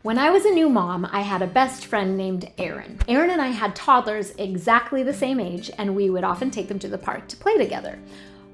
When I was a new mom, I had a best friend named Erin. Erin and I had toddlers exactly the same age, and we would often take them to the park to play together.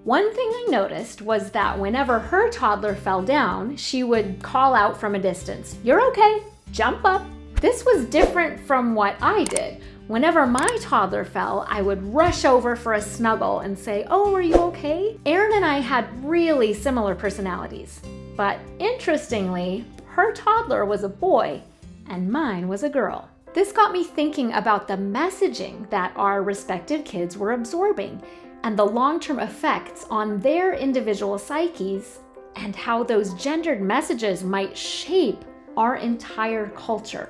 One thing I noticed was that whenever her toddler fell down, she would call out from a distance, "You're okay, jump up." This was different from what I did. Whenever my toddler fell, I would rush over for a snuggle and say, "Oh, are you okay?" Erin and I had really similar personalities. But interestingly, her toddler was a boy and mine was a girl. This got me thinking about the messaging that our respective kids were absorbing and the long-term effects on their individual psyches and how those gendered messages might shape our entire culture.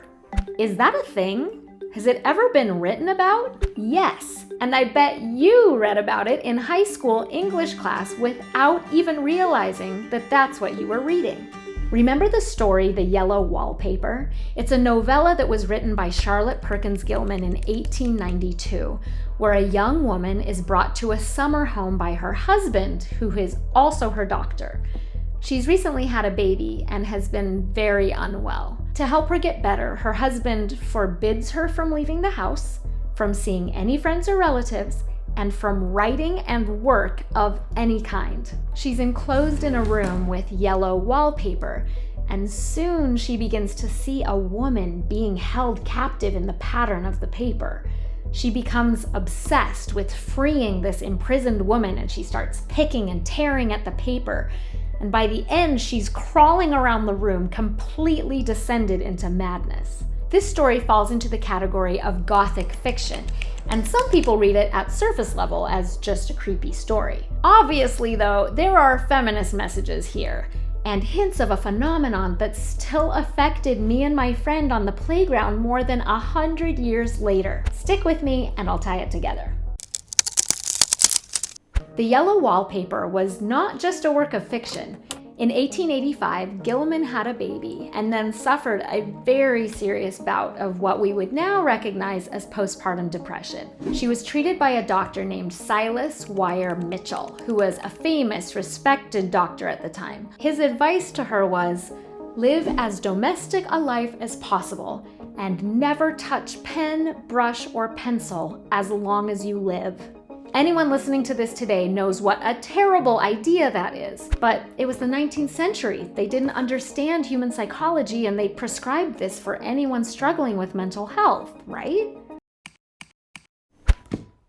Is that a thing? Has it ever been written about? Yes, and I bet you read about it in high school English class without even realizing that that's what you were reading. Remember the story, The Yellow Wallpaper? It's a novella that was written by Charlotte Perkins Gilman in 1892, where a young woman is brought to a summer home by her husband, who is also her doctor. She's recently had a baby and has been very unwell. To help her get better, her husband forbids her from leaving the house, from seeing any friends or relatives, and from writing and work of any kind. She's enclosed in a room with yellow wallpaper, and soon she begins to see a woman being held captive in the pattern of the paper. She becomes obsessed with freeing this imprisoned woman, and she starts picking and tearing at the paper. And by the end, she's crawling around the room, completely descended into madness. This story falls into the category of Gothic fiction, and some people read it at surface level as just a creepy story. Obviously, though, there are feminist messages here, and hints of a phenomenon that still affected me and my friend on the playground more than 100 years later. Stick with me and I'll tie it together. The Yellow Wallpaper was not just a work of fiction. In 1885, Gilman had a baby and then suffered a very serious bout of what we would now recognize as postpartum depression. She was treated by a doctor named Silas Wire Mitchell, who was a famous, respected doctor at the time. His advice to her was, live as domestic a life as possible and never touch pen, brush, or pencil as long as you live. Anyone listening to this today knows what a terrible idea that is. But it was the 19th century. They didn't understand human psychology and they prescribed this for anyone struggling with mental health, right?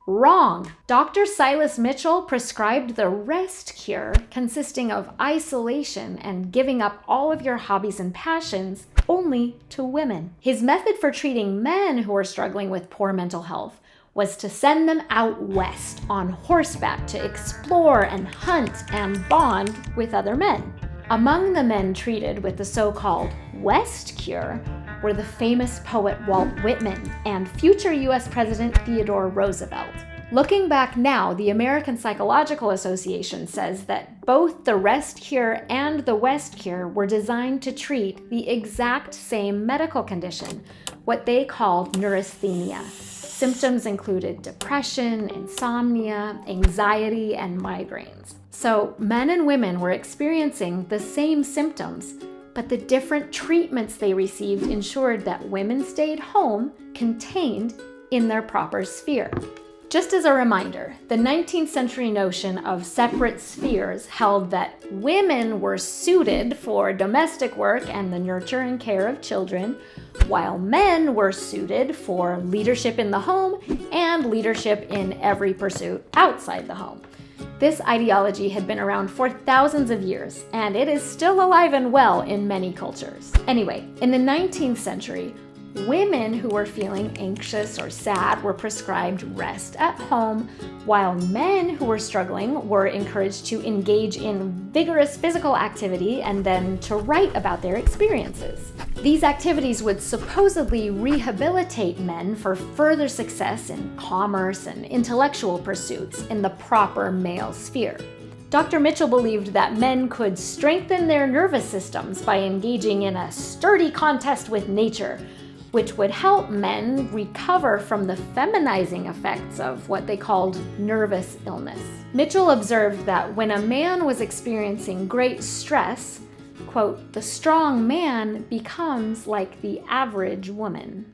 Wrong. Dr. Silas Mitchell prescribed the rest cure, consisting of isolation and giving up all of your hobbies and passions only to women. His method for treating men who were struggling with poor mental health was to send them out west on horseback to explore and hunt and bond with other men. Among the men treated with the so-called West Cure were the famous poet Walt Whitman and future US President Theodore Roosevelt. Looking back now, the American Psychological Association says that both the Rest Cure and the West Cure were designed to treat the exact same medical condition, what they called neurasthenia. Symptoms included depression, insomnia, anxiety, and migraines. So men and women were experiencing the same symptoms, but the different treatments they received ensured that women stayed home, contained in their proper sphere. Just as a reminder, the 19th century notion of separate spheres held that women were suited for domestic work and the nurture and care of children, while men were suited for leadership in the home and leadership in every pursuit outside the home. This ideology had been around for thousands of years, and it is still alive and well in many cultures. Anyway, in the 19th century, women who were feeling anxious or sad were prescribed rest at home, while men who were struggling were encouraged to engage in vigorous physical activity and then to write about their experiences. These activities would supposedly rehabilitate men for further success in commerce and intellectual pursuits in the proper male sphere. Dr. Mitchell believed that men could strengthen their nervous systems by engaging in a sturdy contest with nature, which would help men recover from the feminizing effects of what they called nervous illness. Mitchell observed that when a man was experiencing great stress, quote, "the strong man becomes like the average woman."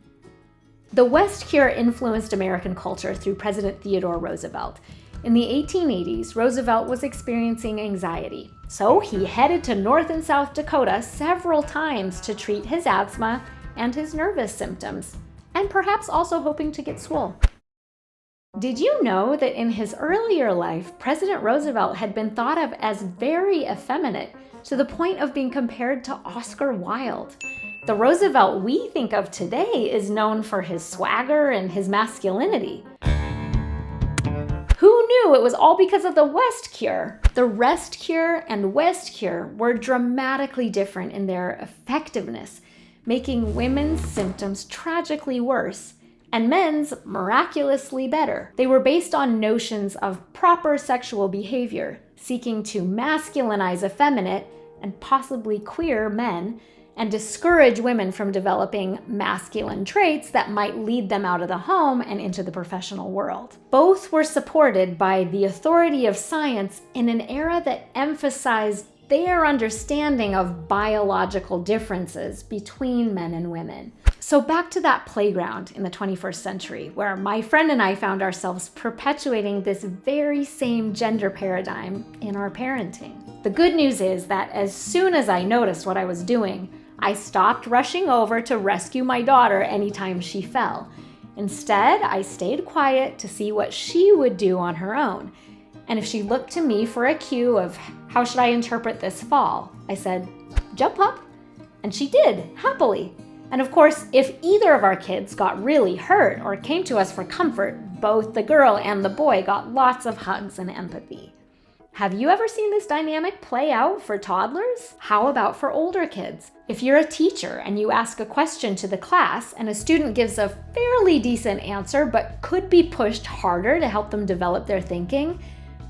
The West cure influenced American culture through President Theodore Roosevelt. In the 1880s, Roosevelt was experiencing anxiety, so he headed to North and South Dakota several times to treat his asthma and his nervous symptoms, and perhaps also hoping to get swole. Did you know that in his earlier life, President Roosevelt had been thought of as very effeminate, to the point of being compared to Oscar Wilde? The Roosevelt we think of today is known for his swagger and his masculinity. Who knew it was all because of the West cure? The Rest cure and West cure were dramatically different in their effectiveness, making women's symptoms tragically worse and men's miraculously better. They were based on notions of proper sexual behavior, seeking to masculinize effeminate and possibly queer men, and discourage women from developing masculine traits that might lead them out of the home and into the professional world. Both were supported by the authority of science in an era that emphasized their understanding of biological differences between men and women. So back to that playground in the 21st century, where my friend and I found ourselves perpetuating this very same gender paradigm in our parenting. The good news is that as soon as I noticed what I was doing, I stopped rushing over to rescue my daughter anytime she fell. Instead, I stayed quiet to see what she would do on her own. And if she looked to me for a cue of how should I interpret this fall, I said, "Jump up." And she did, happily. And of course, if either of our kids got really hurt or came to us for comfort, both the girl and the boy got lots of hugs and empathy. Have you ever seen this dynamic play out for toddlers? How about for older kids? If you're a teacher and you ask a question to the class and a student gives a fairly decent answer but could be pushed harder to help them develop their thinking,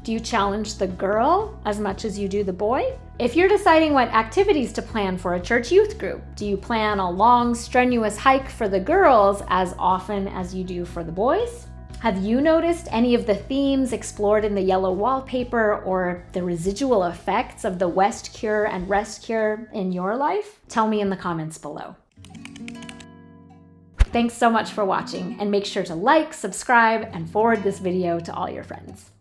do you challenge the girl as much as you do the boy? If you're deciding what activities to plan for a church youth group, do you plan a long, strenuous hike for the girls as often as you do for the boys? Have you noticed any of the themes explored in the Yellow Wallpaper or the residual effects of the West cure and Rest cure in your life? Tell me in the comments below. Thanks so much for watching, and make sure to like, subscribe, and forward this video to all your friends.